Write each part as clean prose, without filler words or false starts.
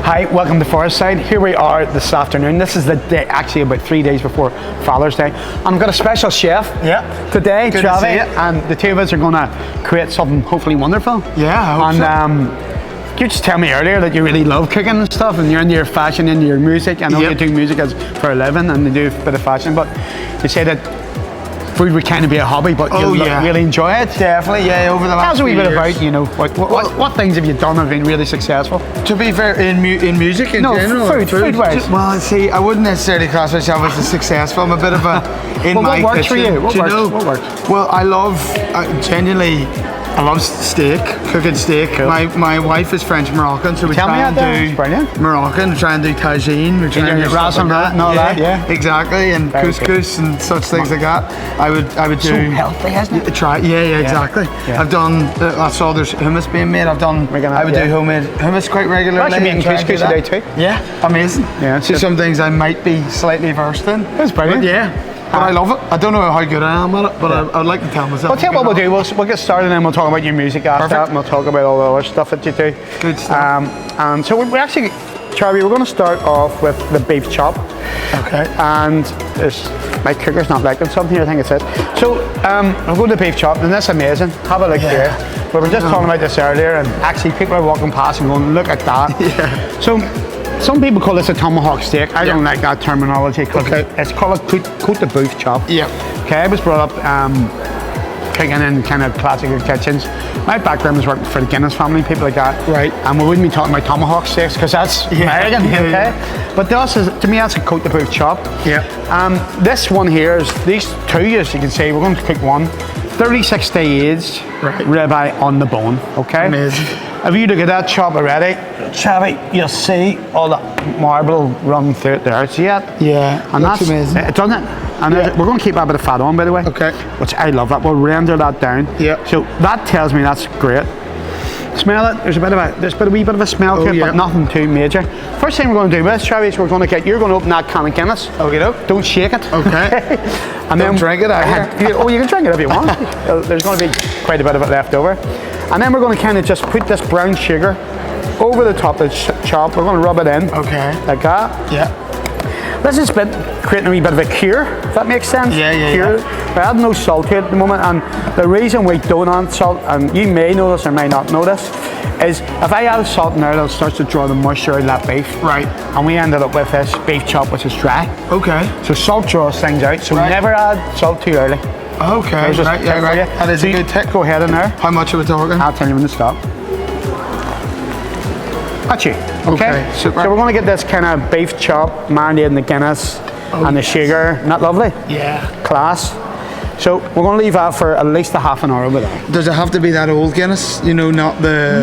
Hi, welcome to Forestside. Here we are this afternoon. This is the day, actually about 3 days before Father's Day. I've got a special chef today, Good Travis, to see you. and the two of us are going to create something hopefully wonderful. Yeah, I hope so. You just tell me earlier that you really love cooking and stuff, and you're into your fashion, into your music. I know you do music for a living, and you do a bit of fashion, but you say that food would kind of be a hobby, but you really enjoy it. Definitely, yeah. Over the last Tell us a wee few bit years. about, you know, what things have you done have been really successful? To be fair, in music in general, food-wise. Well, see, I wouldn't necessarily class myself as a successful. I'm a bit of a Well, what works for you? What works? Well, I genuinely. I love steak, cooking steak. Cool. My wife is French Moroccan, so we try and do Moroccan, we try and do tagine, we try and do ras and that and all that, exactly, and very couscous and such things like that. I would do. So healthy, isn't it? Exactly. Yeah. I've done. I saw there's hummus being made. I would do homemade hummus quite regularly. We're actually making couscous today too. Yeah, amazing. Yeah, so some things I might be slightly versed in. That's brilliant. But I love it. I don't know how good I am at it, but I would like to tell myself. I'll tell you what we'll do. We'll get started and then we'll talk about your music after that, and we'll talk about all the other stuff that you do. Good stuff. And so we actually, Charlie, we're going to start off with the beef chop. Okay. And my cooker's not liking something here, I think it's it. So I'll go to the beef chop, and that's amazing. Have a look here. We were just talking about this earlier, and actually people are walking past and going, look at that. Yeah. So some people call this a tomahawk steak. I don't like that terminology because it's called a coat de beef chop. Yeah. Okay, I was brought up cooking in kind of classic kitchens. My background was working for the Guinness family, people like that. Right. And we wouldn't be talking about tomahawk steaks because that's American, okay? But to me, that's a coat de beef chop. Yeah. This one here is these two, as you can see, we're going to cook one. 36 day aged ribeye on the bone, okay? Amazing. If you look at that chop already, Chavi, you'll see all the marble run through it there. See it? Yeah, and that's amazing. It doesn't it? And we're going to keep that bit of fat on, by the way. Okay. Which I love that. We'll render that down. Yeah. So that tells me that's great. Smell it. There's a wee bit of a smell to it, but nothing too major. First thing we're going to do with this, Travis, you're going to open that can of Guinness. Okay. Don't shake it. Okay. And Don't drink it either. You can drink it if you want. There's going to be quite a bit of it left over. And then we're going to kind of just put this brown sugar over the top of the chop. We're going to rub it in. Okay. Like that. Yeah. This is creating a wee bit of a cure, if that makes sense. Yeah. We add no salt to it at the moment, and the reason we don't add salt, and you may know this or may not know this, is if I add salt in there, it starts to draw the moisture out of that beef. Right. And we ended up with this beef chop, which is dry. Okay. So salt draws things out, so never add salt too early. Okay. Right. That is a good tip. Go ahead in there. How much are we talking? I'll tell you when to stop. That's you. Okay. Super. So we're going to get this kind of beef chop marinated in the Guinness and the sugar. Isn't that lovely? Yeah. Class. So we're going to leave that for at least a half an hour with that. Does it have to be that old Guinness? You know, not the.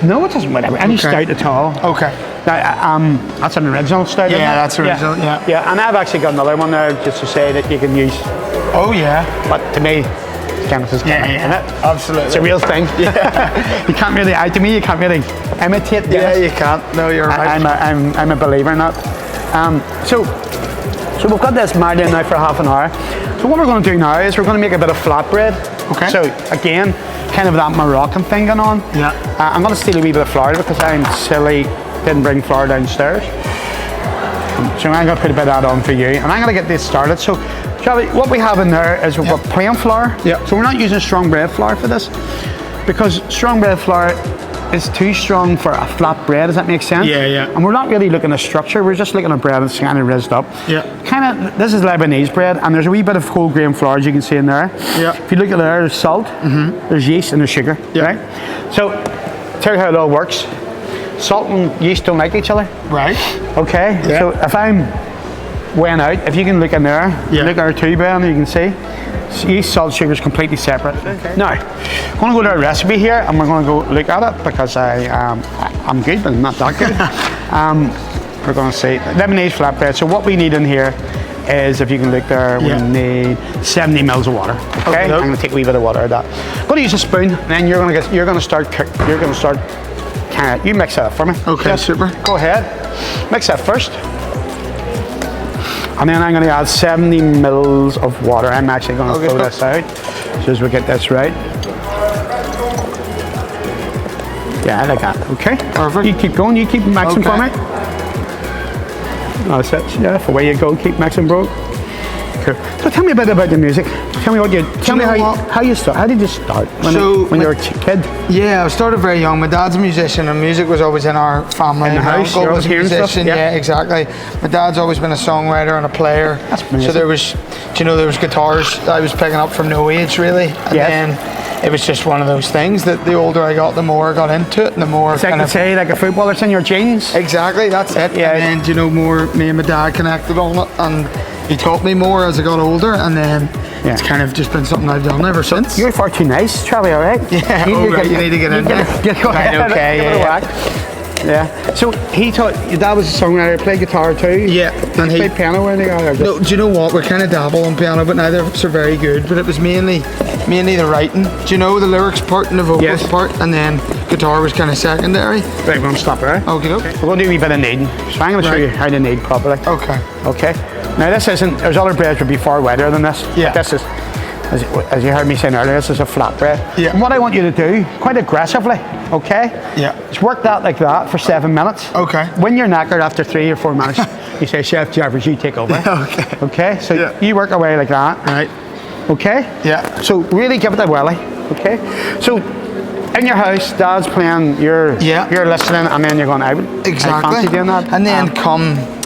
No, it doesn't. Whatever. Any stout at all. Okay. Now, that's an original stout. Yeah, that's original. Yeah. And I've actually got another one there just to say that you can use. Oh yeah. But to me, Guinness is Guinness, isn't it? Absolutely. It's a real thing. Yeah. You can't really. To me, you can't really imitate Guinness. Yeah, you can't. No, you're right. I'm a believer in that. So we've got this marinated now for half an hour. So what we're going to do now is we're going to make a bit of flatbread. Okay. So again, kind of that Moroccan thing going on. Yeah. I'm going to steal a wee bit of flour because I'm silly, didn't bring flour downstairs. So I'm going to put a bit of that on for you, and I'm going to get this started. So, Charlie, what we have in there is we've got plain flour. Yeah. So we're not using strong bread flour for this because strong bread flour is too strong for a flat bread. Does that make sense? Yeah. And we're not really looking at structure. We're just looking at bread that's kind of rizzed up. Yeah. This is Lebanese bread, and there's a wee bit of whole grain flour, as you can see in there. Yeah. If you look at there, there's salt, there's yeast, and there's sugar. Yeah. Right. So, tell you how it all works. Salt and yeast don't like each other. Right. Okay. Yeah. So if I'm weighing out, if you can look in there, look at our tube and you can see yeast, salt, sugar is completely separate. Okay. Now, I'm going to go to our recipe here and we're going to go look at it because I'm good, but I'm not that good. We're going to see Lebanese flatbread. So what we need in here is, if you can look there, we need 70 mils of water. Okay. I'm going to take a wee bit of water out of that. I'm going to use a spoon, and then you're going to start you mix that for me. Okay, super. Go ahead. Mix that first. And then I'm going to add 70 mils of water. I'm actually going to throw this out so as we get this right. Yeah, I like that. Okay. Perfect. You keep going. You keep mixing for me. That's it. Yeah, away you go. Keep mixing, bro. Cool. So tell me a bit about the music. Tell me how you start. How did you start when you were a kid? Yeah, I started very young. My dad's a musician, and music was always in our family. In the house, my uncle was a hearing musician. stuff? Yeah, exactly. My dad's always been a songwriter and a player. That's amazing. So there was, there was guitars I was picking up from no age really, and then it was just one of those things that the older I got, the more I got into it, and the more. It's like to say, like a footballer, it's in your genes. Exactly, that's it. Yeah. And then more me and my dad connected on it, and he taught me more as I got older, and then it's kind of just been something I've done ever since. You're far too nice, Travis, all right? Yeah, you need to get in there. Right, okay, yeah. So he taught, your dad was a songwriter, played guitar too? Yeah. And he played piano or anything? No, do you know what? We kind of dabble on piano, but neither of us are very good. But it was mainly the writing. Do you know the lyrics part and the vocals part? And then guitar was kind of secondary. Right, we're going to stop there. Okay. We're going to do a wee bit of kneading. So I'm going to show you how to knead properly. Okay. Okay. Now this isn't, there's other breads would be far wetter than this. Yeah. This is, as you heard me saying earlier, this is a flat bread. Yeah. And what I want you to do, quite aggressively, okay? Yeah. Is work that like that for 7 minutes. Okay. When you're knackered after 3 or 4 minutes, you say, Chef Jeffers, you take over. Okay. Okay? So you work away like that. Right. Okay? Yeah. So really give it a welly. Okay? So in your house, Dad's playing, you're listening, and then you're going out. Exactly. I fancy doing that. And then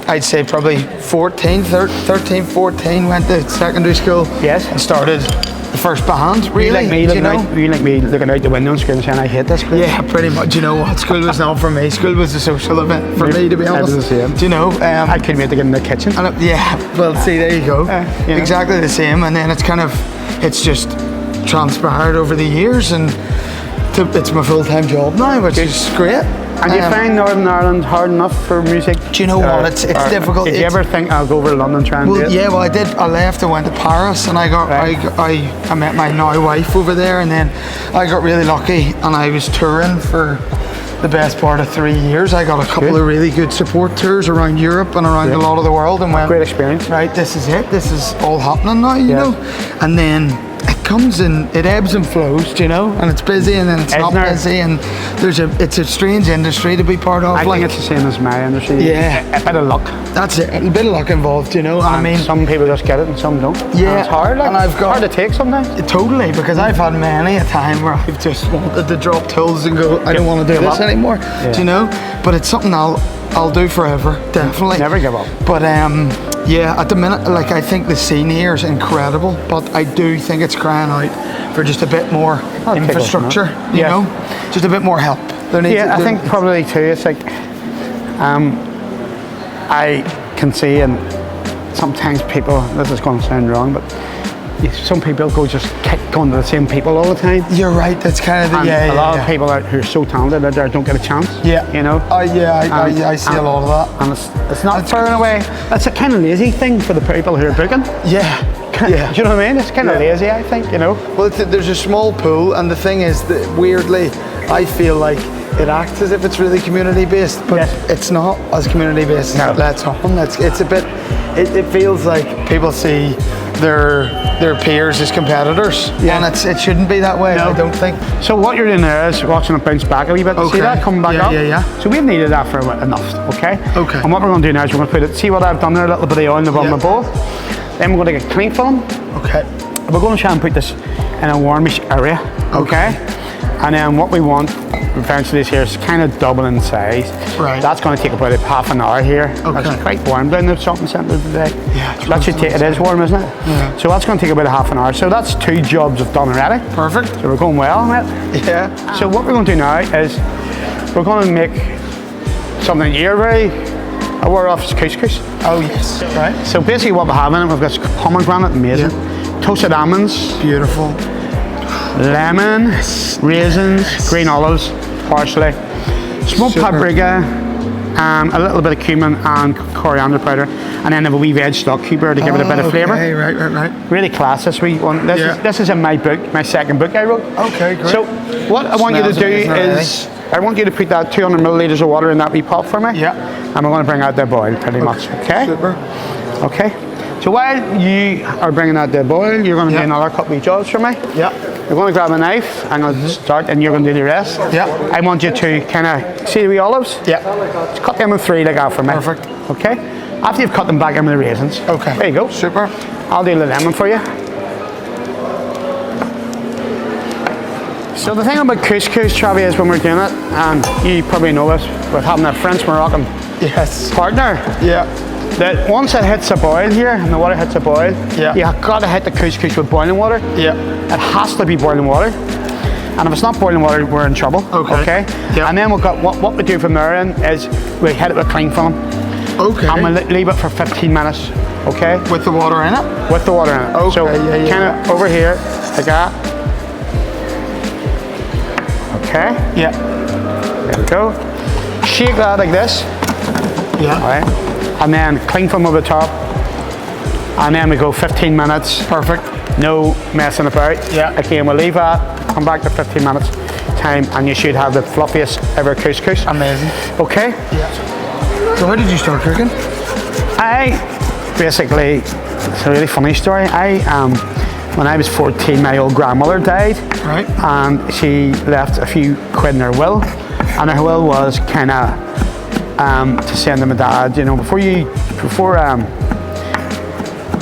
I'd say probably 13, 14, went to secondary school. Yes. And started the first band, really. You like me looking out the window and screaming saying, I hate this place? Yeah, pretty much. You know what? School was not for me. School was a social event for me, to be honest. I was the same. Do you know? I couldn't wait to get in the kitchen. And well, see, there you go. Exactly the same. And then it's just transpired over the years, and it's my full-time job now, which is great. And do you find Northern Ireland hard enough for music? Do you know what? It's difficult. Did you ever think I'll go over to London and try and do it? Yeah, well I did. I left, I went to Paris, and I met my now wife over there, and then I got really lucky, and I was touring for the best part of 3 years. I got a couple of really good support tours around Europe and around a lot of the world, and went, great experience. Right, this is it. This is all happening now, you know. And then it comes and it ebbs and flows, you know, and it's busy and then it's not busy, and it's a strange industry to be part of. I think it's the same as my industry. Yeah, a bit of luck. That's it. A bit of luck involved, you know. And I mean, some people just get it and some don't. Yeah, and it's hard. Like, and it's hard to take sometimes. Totally, because I've had many a time where I've just wanted to drop tools and go, I don't want to do this anymore. Do you know? But it's something I'll do forever, definitely. Never give up. But yeah, at the minute, like, I think the scene here is incredible, but I do think it's crying out for just a bit more infrastructure, you know, just a bit more help. I think probably too, it's like, I can see, and sometimes people, this is going to sound wrong, but some people keep going to the same people all the time. You're right, that's kind of a lot of people who are so talented that don't get a chance. Yeah. You know? I see a lot of that. And it's not far away. That's a kind of lazy thing for the people who are booking. Yeah. Do you know what I mean? It's kind of lazy, I think, you know? Well, there's a small pool, and the thing is that weirdly, I feel like it acts as if it's really community based, but it's not as community based as it lets on. It's a bit. It feels like people see their peers as competitors, and it shouldn't be that way. I don't think. So what you're doing there is watching it bounce back a wee bit. See that coming back up? Yeah. So we've needed that for enough, okay? Okay. And what we're going to do now is we're going to put it. See what I've done there? A little bit of oil in the bottom of the bowl. Then we're going to get clean film. Okay. We're going to try and put this in a warmish area. Okay. And then what we want eventually here is kind of double in size. Right. That's going to take about half an hour here. Okay. It's quite warm down the shopping centre today. Yeah. That should take, it is warm, isn't it? Yeah. So that's going to take about half an hour. So that's 2 jobs of done already. Perfect. So we're going well on it. Yeah. So what we're going to do now is we're going to make something you're very aware of, is couscous. Oh yes. Right. So basically what we have in it, we've got pomegranate, amazing. Toasted almonds. Beautiful. Lemon, raisins, green olives, parsley, smoked paprika, a little bit of cumin and coriander powder, and then a wee veg stock cuber to give it a bit of flavour. Okay, right. Really class this wee one. This is in my book, my second book I wrote. Okay, great. So what I want you to do is, I want you to put that 200 millilitres of water in that wee pot for me. Yeah. And we're going to bring out the boil pretty much, okay? Super. Okay. So while you are bringing out the boil, you're going to do another couple of jobs for me. Yeah. you're going to grab a knife. I'm going to start, and you're going to do the rest. Yeah. I want you to kind of see the wee olives. Yeah. Just cut them in 3 like that for me. Perfect. Okay. After you've cut them back in with the raisins. Okay. There you go. Super. I'll do the lemon for you. So the thing about couscous, Travis, is when we're doing it, and you probably know this, with having a French Moroccan partner. Yeah. That once it hits a boil here, and the water hits a boil, you've got to hit the couscous with boiling water. Yeah. It has to be boiling water. And if it's not boiling water, we're in trouble. Okay. Yeah. And then we've got what we do from there in is we hit it with cling film. Okay. And we leave it for 15 minutes. Okay. With the water in it? With the water in it. Okay. So kind of over here, like that. Okay. Yeah. There we go. Shake that like this. Yeah. All right. And then cling film over the top. And then we go 15 minutes. Perfect. No messing about. Yeah. Again, we'll leave that, come back to 15 minutes time, and you should have the fluffiest ever couscous. Amazing. Okay? Yeah. So how did you start cooking? I basically, it's a really funny story. When I was 14, my old grandmother died. Right. And she left a few quid in her will. And her will was kind of to send to my dad, you know,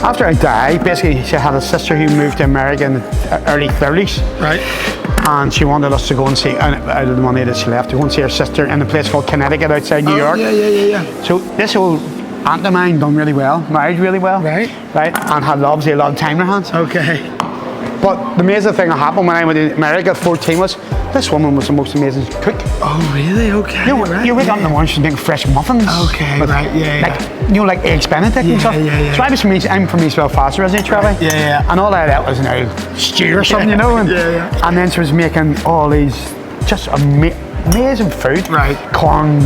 after I died, basically she had a sister who moved to America in the early 30s. Right. And she wanted us to go and see, out of the money that she left, to go and see her sister in a place called Connecticut outside New York. Yeah. So this old aunt of mine done really well, married really well. Right. And had obviously a lot of time in her hands. Okay. But the amazing thing that happened when I went to America at 14 was, this woman was the most amazing cook. Oh, really? Okay. You wake up in the morning, she's making fresh muffins. Okay, right, yeah. Like eggs Benedict and stuff. Yeah. So I'm from East Belfast, isn't it, Travis? Yeah. And all that was an stew or something, you know. And, and then she was making all these just amazing food. Right. Corn,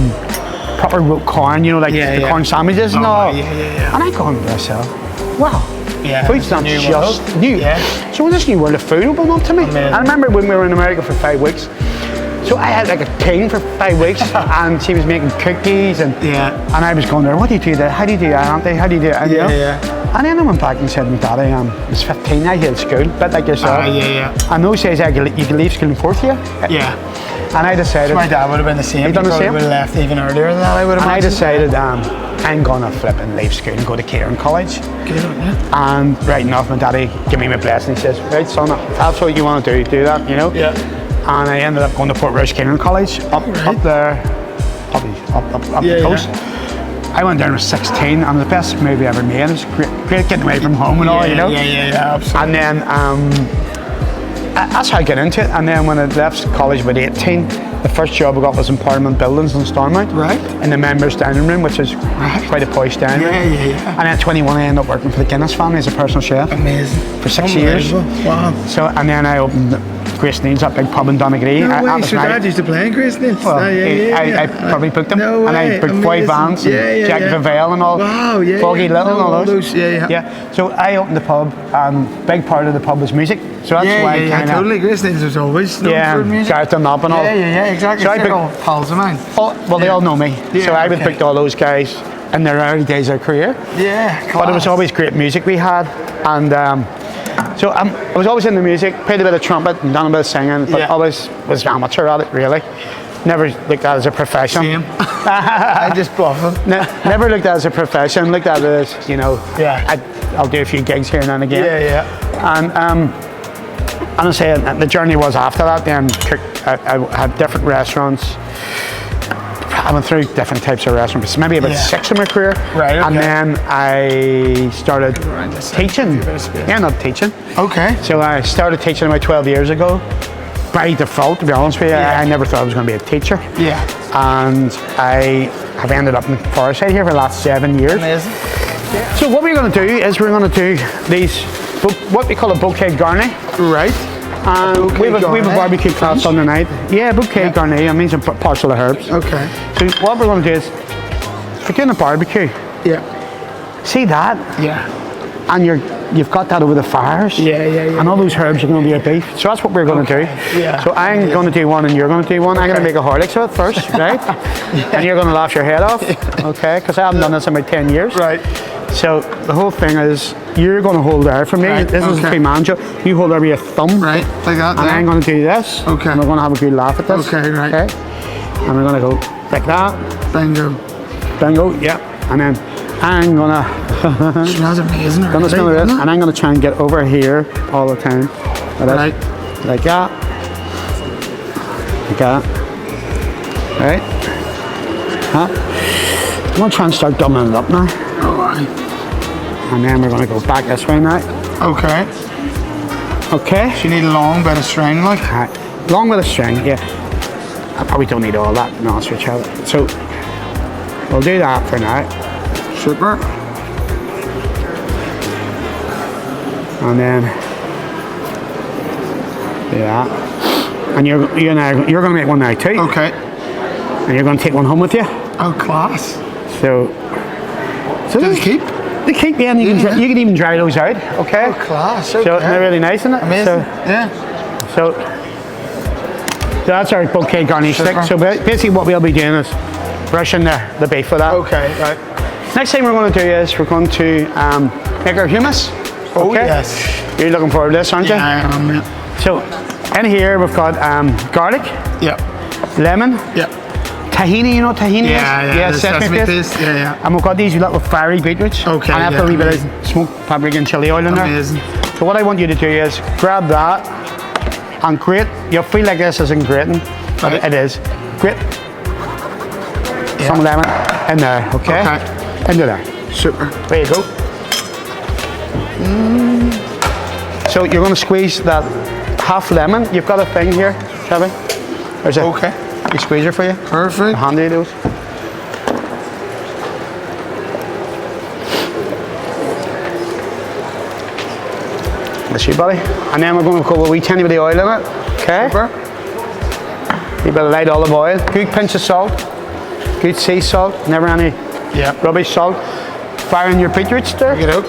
proper root corn, you know, like the corn sandwiches and all. Yeah. And I go to myself, wow. Yeah. Food's not just new. Yeah. So this new world of food opened up to me. Amazing. I remember when we were in America for 5 weeks. So I had like a king for 5 weeks, and she was making cookies, and I was going there. What do you do that? How do you do that, Auntie? How do you do it? And, and then I went back and said to my daddy, I was 15. I hated school, a bit like yourself. And those days you could leave school in 4th year. Yeah. And I decided. So my dad would have been the same. He'd done the same. Would have left even earlier than that. I would have. And I decided I'm gonna flip and leave school and go to catering college. Good on you. And right enough, my daddy gave me my blessing. He says, right son, if that's what you want to do that, you know. Yeah. And I ended up going to Port Rouge Catering College up there, up the coast. I went there when I was 16, and the best movie I ever made. It was great getting away from home and all, you know. Yeah, absolutely. And then that's how I got into it. And then when I left college about 18, the first job I got was in Parliament Buildings in Stormont. Right. In the members' dining room, which is quite a posh dining room. Yeah. And then at 21, I ended up working for the Guinness family as a personal chef. Amazing. For 6 years. Wow. So, and then I opened Grace Needs, that big pub in Donegal. No way, so Dad used to play in Grace Needs? Well, I probably booked them. No and way, I booked 5 bands, and Jack Vavale and all. Wow, Foggy Little and all those. Yeah. So I opened the pub, and big part of the pub was music. So that's why I totally. Grace Needs was always known for music. Gareth and Knob and all. Yeah, exactly. So I booked all pals of mine. Well, they all know me. So I would book all those guys in their early days of career. Yeah, class. But it was always great music we had, and so I was always in the music, played a bit of trumpet and done a bit of singing, but always was amateur at it, really. Never looked at it as a profession. Same. I just bluffing. Never looked at it as a profession, looked at it as, you know, I'll do a few gigs here and again. And I say the journey was after that, then I had different restaurants. I went through different types of restaurants, maybe about 6 in my career. Right, okay. And then I started teaching. Yeah, not teaching. Okay. So I started teaching about 12 years ago. By default, to be honest with you, I never thought I was going to be a teacher. Yeah. And I have ended up in Forsyth here for the last 7 years. Amazing. Yeah. So what we're going to do is we're going to do these, what we call a bouquet garni. Right. And we have a barbecue class on the night. Yeah, bouquet garni, it means a parcel of herbs. Okay. So what we're going to do is, we're doing a barbecue. Yeah. See that? Yeah. And you've got that over the fires. Yeah. And all those herbs are going to be a beef. So that's what we're going to do. Yeah. So I'm going to do one and you're going to do one. I'm going to make a Horlicks of it first, right? And you're going to laugh your head off, okay? Because I haven't done this in about 10 years. Right. So the whole thing is, you're going to hold there for me. Right, This is a okay. two-man show. You hold there with your thumb. Right, like that. And there. I'm going to do this. Okay. And we're going to have a good laugh at this. Okay, right. Okay. And we're going to go like that. Bingo. Bingo, yeah. And then I'm going to... Smells amazing. Gonna smell already, this, doesn't it? and I'm going to try and get over here all the time. Right. Like that. Like that. Right. Huh? I'm going to try and start doubling it up now. Oh, aye. And then we're going to go back this way now. Okay. Okay. So you need a long bit of string, like. Alright. Long with a string, yeah. I probably don't need all that, to be honest with you. So, we'll do that for now. Super. And then do that. And you're going to make one now too. Okay. And you're going to take one home with you. Oh, class. So Did it keep? they keep, yeah, and you can even dry those out. Okay. Oh, class. So Okay. they're really nice, isn't it? Amazing. Yeah. So that's our bouquet garnish stick. Super. So basically what we'll be doing is brushing the beef with that. Okay, right. Next thing we're going to do is we're going to make our hummus. Oh, Okay? yes. You're looking forward to this, aren't you? Yeah, I am, yeah. So in here we've got garlic, Yep. lemon, Yep. tahini, you know what tahini is? Yeah, the sesame paste. Yeah, yeah. And we've got these little fiery beetroots. Okay, And after yeah, a wee bit of smoked paprika and chili oil in there. Amazing. So what I want you to do is grab that and grate. You'll feel like this isn't grating, but Right. it is. Grate Yeah. some lemon in there, okay? Okay. Into there. Super. There you go. So you're going to squeeze that half lemon. You've got a thing here, Travis. There's a Okay. big squeezer for you. Perfect. Handy those. That's you, buddy. And then we're going to go a wee tiny bit of oil in it. Okay. Super. A bit of light olive oil. Good pinch of salt. Good sea salt. Never any Yeah. rubbish salt. Fire in your beetroots there. Get out.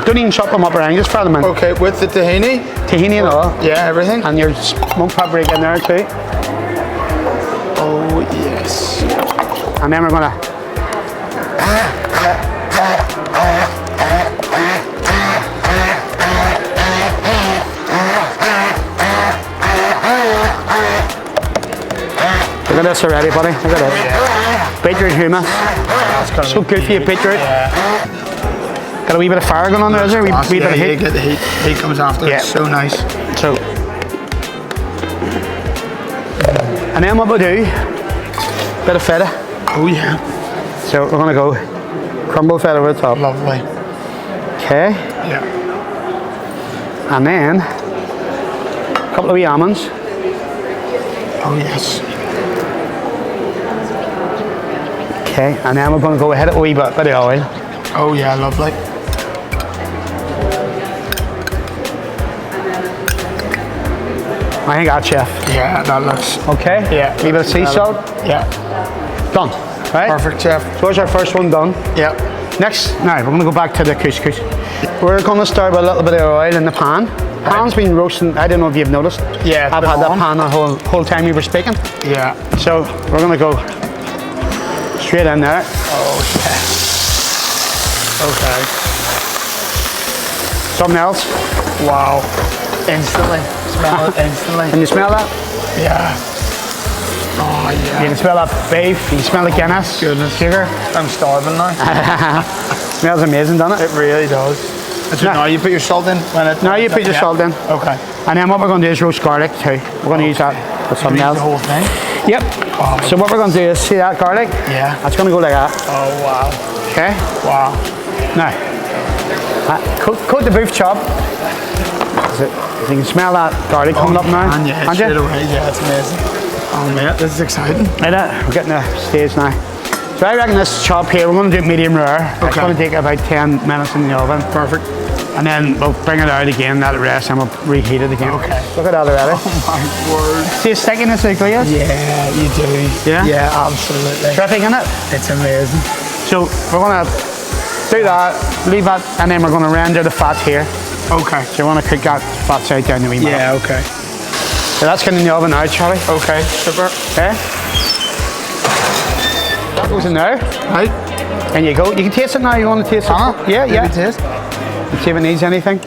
Don't even chop them up or anything. Just fry them in. Okay, with the tahini. Tahini and all. Yeah, everything. And your smoked paprika in there too. Oh, yes. And then we're going to look at this already, buddy. Look at this. Beetroot hummus. So good for you, beetroot. Got a wee bit of fire going on there, is there? Wee bit of Yeah, heat. get the heat. Heat comes after. Yeah. It's so nice. So, and then what we'll do, bit of feta. Oh, yeah. So we're going to go crumble feta over the top. Lovely. Okay. Yeah. And then a couple of wee almonds. Oh, yes. Okay. And then we're going to go ahead with a wee bit of oil. Oh, yeah, lovely. I think that's chef. Yeah, that looks. Okay. Yeah. Wee bit of sea salt. Yeah. Done. Right. Perfect, chef. So there's our first one done. Yeah. Next, now we're going to go back to the couscous. We're going to start with a little bit of oil in the pan. Pan's been roasting. I don't know if you've noticed. Yeah, I've been had that on. pan the whole time you were speaking. Yeah. So we're going to go straight in there. Oh, yeah. Okay. Something else. Wow. Instantly. Smell it instantly. Can you smell that? Yeah. Oh, You yeah. can smell that beef. You can smell the Guinness. Goodness. Sugar. I'm starving now. Smells amazing, doesn't it? It really does. So now you put your salt in when it. Now you put your Yeah. salt in. Okay. And then what we're going to do is roast garlic too. We're going to use that for something Use else. the whole thing. Yep. Oh. So what we're going to do is see that garlic? Yeah. That's going to go like that. Oh, wow. Okay. Wow. Now, coat the beef chop. You can smell that garlic coming up now. And yeah, can't straight you? away. Yeah, it's amazing. Oh, man, this is exciting. Right there. We're getting the stage now. So I reckon this chop here, we're going to do it medium rare. It's Okay. going to take about 10 minutes in the oven. Perfect. And then we'll bring it out again, let it rest, and we'll reheat it again. Okay. Look at that already. Oh, my word. See the stickiness of the glaze? Yeah, you do. Yeah? Yeah, absolutely. Terrific, isn't it? It's amazing. So we're going to do that, leave that, and then we're going to render the fat here. Okay. So you want to cook that fat side down the wee minute. Yeah, okay. So that's getting in the oven now, Charlie. Okay, super. Okay. That goes in there. Right. And you go. You can taste it now. You want to taste it? Yeah, yeah. Taste. See if it needs anything.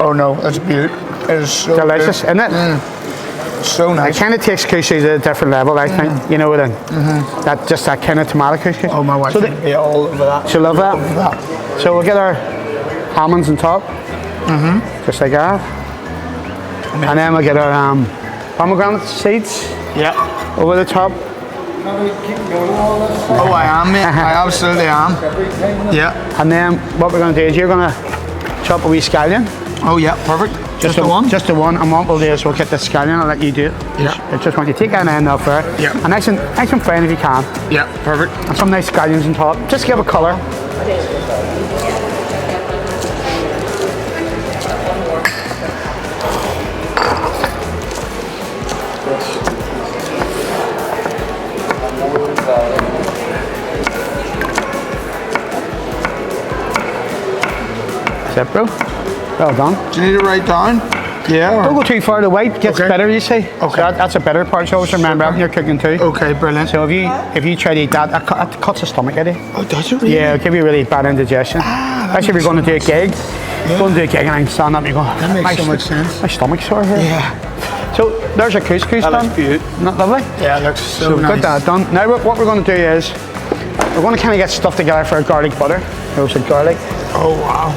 Oh no, that's beautiful. It is so delicious, good. isn't it? So nice. It kind of takes couscous at a different level, I think. You know, that kind of tomato couscous. Oh, my wife would be all over that. She'll love that. So we'll get our almonds on top, just like that. And then we'll get our pomegranate seeds over the top. Oh, I am, mate. I absolutely am. Yeah. And then what we're going to do is you're going to chop a wee scallion. Oh, yeah, perfect. Just the one? Just the one. And what we'll do is we'll get the scallion. I'll let you do it. Yeah. I just want you to take that end off there. Yeah. And nice and fine if you can. Yeah, perfect. And some nice scallions on top. Just to give a colour. That's it, bro. Well done. Do you need it right down? Yeah. Don't go too far. The white gets better, you see. Okay. So that's a better part. So always remember that when you're cooking too. Okay, brilliant. So if you try to eat that, it cuts the stomach, Eddie. Oh, does it really? Yeah, it'll give you really bad indigestion. Especially if you're going to do a gig. Yeah. Going to do a gig and I stand up and you go, that makes so much sense. My stomach's sore here. Yeah. So there's your couscous done. That's beautiful. Isn't that lovely? Yeah, it looks so we've got that done. Now what we're going to do is we're going to kind of get stuff together for a garlic butter. Roasted garlic. Oh wow.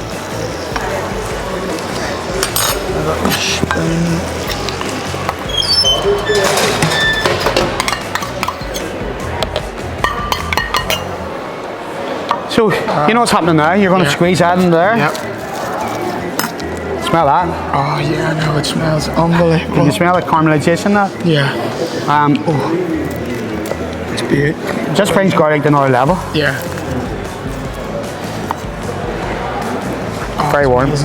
So you know what's happening now? You're going to squeeze that in there. Yep. Smell that? Oh yeah, I know, it smells unbelievable. Can you smell the caramelization that? Yeah. It's beautiful. It just brings garlic to another level. Yeah. Very warm.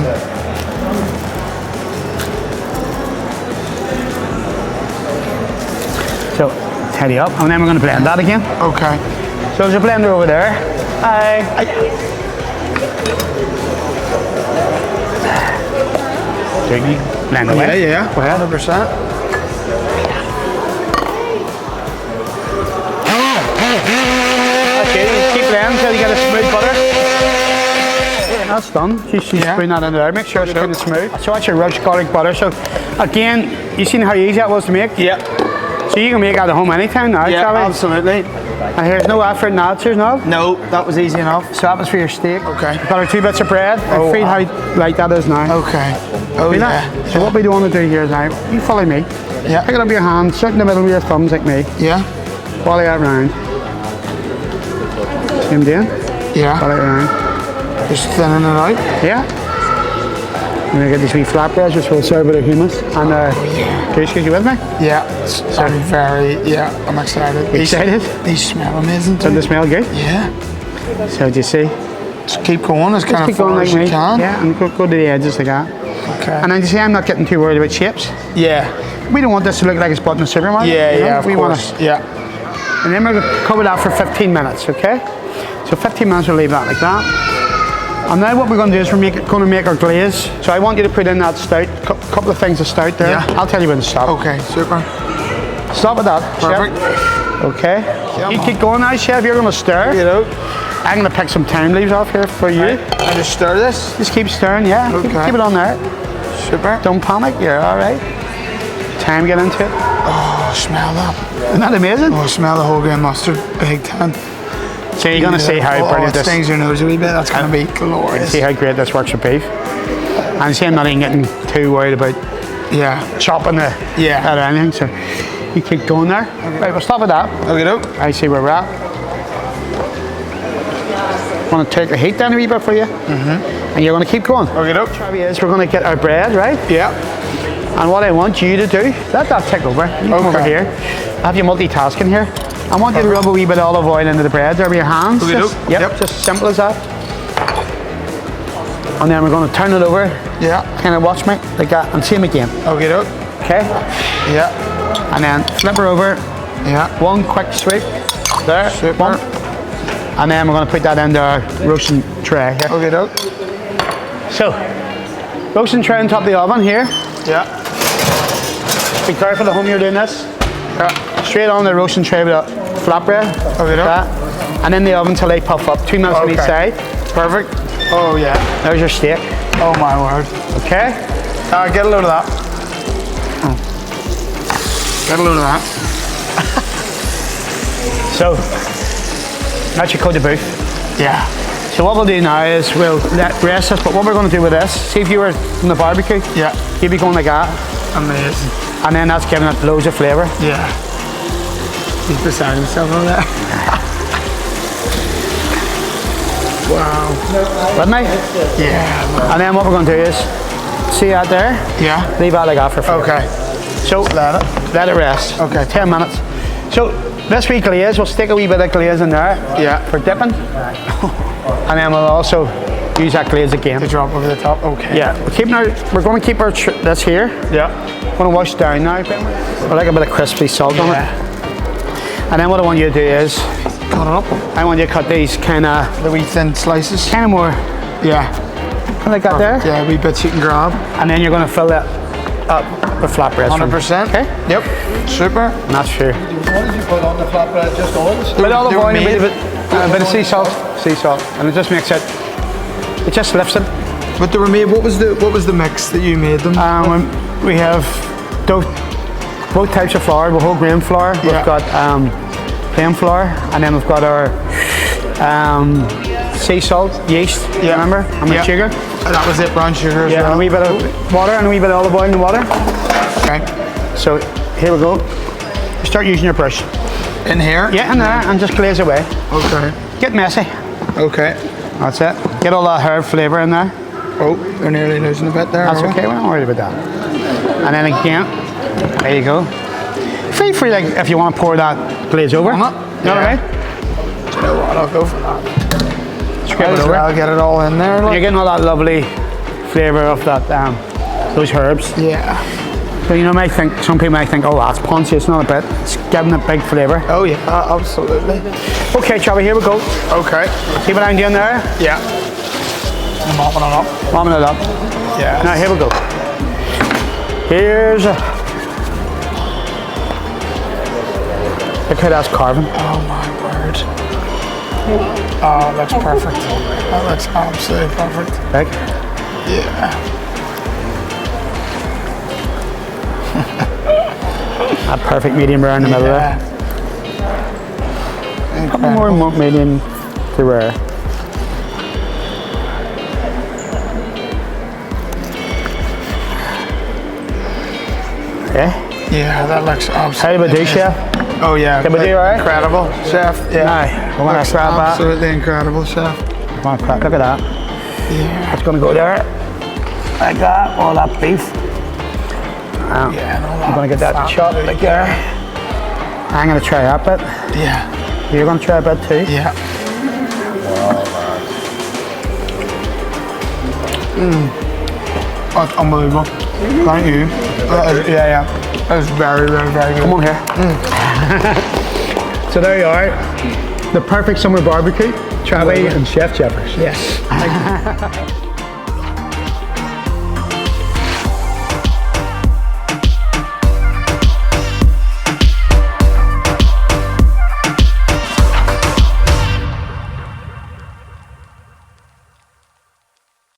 So tidy up, and then we're going to blend that again. Okay. So there's a blender over there. Hi. Blend away. Yeah, 100%. Okay, keep blending until you get a smooth butter. That's done. She's putting that in there. Make sure it's kind of smooth. So that's your roast garlic butter. So again, you seen how easy that was to make? Yeah. So you can make it at home anytime now, yeah, Charlie? Absolutely. And here's no effort in that, there's no? No, that was easy enough. So that was for your steak. Okay. Got our 2 bits of bread. Oh, I feel how light that is now. Okay. Oh, yeah. So what we want to do here is now, you follow me. Yeah. Pick it up with your hand, sit in the middle with your thumbs like me. Yeah. Volley it round. See him doing? Yeah. Volley it round. Just thinning it out. Yeah. I'm going to get these wee flatbreads, which will serve with a hummus and couscous. You with me? Yeah. I'm excited. Excited? These smell amazing too. Don't they smell good? Yeah. So do you see? Just keep going as kind of far as you can. Yeah, and go to the edges like that. Okay. And then you see, I'm not getting too worried about shapes. Yeah. We don't want this to look like it's bought in the supermarket. Yeah, of we course. Yeah. And then we're going to cover that for 15 minutes, okay? So 15 minutes, we'll leave that like that. And now what we're going to do is we're going to make our glaze. So I want you to put in that stout, couple of things of stout there. Yeah. I'll tell you when to stop. Okay, super. Stop with that, Perfect. Chef. Okay. You keep going now, Chef. You're going to stir. You know. I'm going to pick some thyme leaves off here for you. I just stir this? Just keep stirring, yeah. Okay. Keep it on there. Super. Don't panic, you're all right. Thyme, get into it. Oh, smell that. Isn't that amazing? Oh, smell the whole grain mustard, big time. So you're going to see how brilliant this... stings your nose a wee bit, that's going to be glorious. See how great this works with beef. And see, I'm not even getting too worried about chopping the or anything, so you keep going there. Okay. Right, we'll stop with that. Okay, doke. I see where we're at. I'm going to take the heat down a wee bit for you. And you're going to keep going. Okay, doke. We're going to get our bread, right? Yeah. And what I want you to do, let that take over. You come over here. I have you multitasking here. I want you to rub a wee bit of olive oil into the bread there with your hands. Yep, just simple as that. And then we're going to turn it over. Yeah. Kind of watch me, like that, and same again. Okay, doke. Okay? Yeah. And then flip her over. Yeah. One quick sweep. There. Super. One. And then we're going to put that into our roasting tray here. Okay, doke. So, roasting tray on top of the oven here. Yeah. Be careful at home you're doing this. Yeah. Straight on the roasting tray with a flatbread. Okay, doke. and in the oven till they puff up. 2 minutes on each side. Perfect. Oh yeah. There's your steak. Oh my word. Okay. Get a load of that. Get a load of that. So that's your coat of beef. Yeah. So what we'll do now is we'll let rest this, but what we're going to do with this, see if you were in the barbecue, Yeah. you'd be going like that, Amazing. and then that's giving it loads of flavour. Yeah. He's beside himself on that. Wow. With me? Yeah. And then what we're going to do is, see that there? Yeah. Leave that like that for flavour. Okay. So let it rest. Okay. 10 minutes. So this wee glaze, we'll stick a wee bit of glaze in there. Yeah. For dipping. And then we'll also use that glaze again. To drop over the top. Okay. Yeah. We're going to keep our this here. Yeah. We're going to wash down now. I like a bit of crispy salt on it. And then what I want you to do is Cut it up. I want you to cut these kind of The wee thin slices. kind of more Yeah. like that there. Yeah, wee bits you can grab. And then you're going to fill that up with flatbread. 100%. Okay. Yep. Super. Not sure. What did you put on the flatbread? Just olives? A bit of olive they were oil, a made- bit of sea salt, and it just makes it. It just lifts it. But they were made. What was the mix that you made them? We have both types of flour. We've whole grain flour. Yeah. We've got plain flour, and then we've got our sea salt, yeast. Yeah. Remember? And the Yeah. sugar. And that was it. Brown sugar as Yeah, well. and a wee bit of water and a wee bit of olive oil in the water. Okay. So here we go. Start using your brush. In here. Yeah, in there, and just glaze away. Okay. Get messy. Okay. That's it. Get all that herb flavour in there. Oh, they're nearly losing a bit there. That's are we? okay, we're not worried about that. And then again, there you go. Feel free, like, if you want to pour that glaze over. On it? You know what I mean? Do you know what? I'll go for that. Scrape it over. I'll get it all in there. You're Like. getting all that lovely flavour of that, those herbs. Yeah. So you know, some people might think, oh, that's punchy. It's not a bit. It's giving it big flavour. Oh yeah. Absolutely. Okay, Travis, here we go. Okay. See what I'm doing there? Yeah. I'm mopping it up. Warming it up. Yeah. Now here we go. Here's a. Look how that's carving. Oh my word. Oh, that's perfect. That looks absolutely perfect. Like, Yeah. a perfect medium rare in the middle there. Couple more medium to rare. Okay. Yeah, that looks absolutely. How do we do, chef? Oh yeah. Can we do all right? Incredible, chef. Yeah. Aye, we want to Looks grab that. absolutely incredible, chef. Come on, crack, look at that. Yeah. It's going to go there. Like that, all that beef. Yeah. And all I'm going to get that fat. chopped like there. I'm going to try that bit. Yeah. You're going to try a bit too. Yeah. That's unbelievable. Thank you. Yeah. That was very, very, very good. Come on here. So there you are. The perfect summer barbecue. Travis and Chef Jeffers. Yes.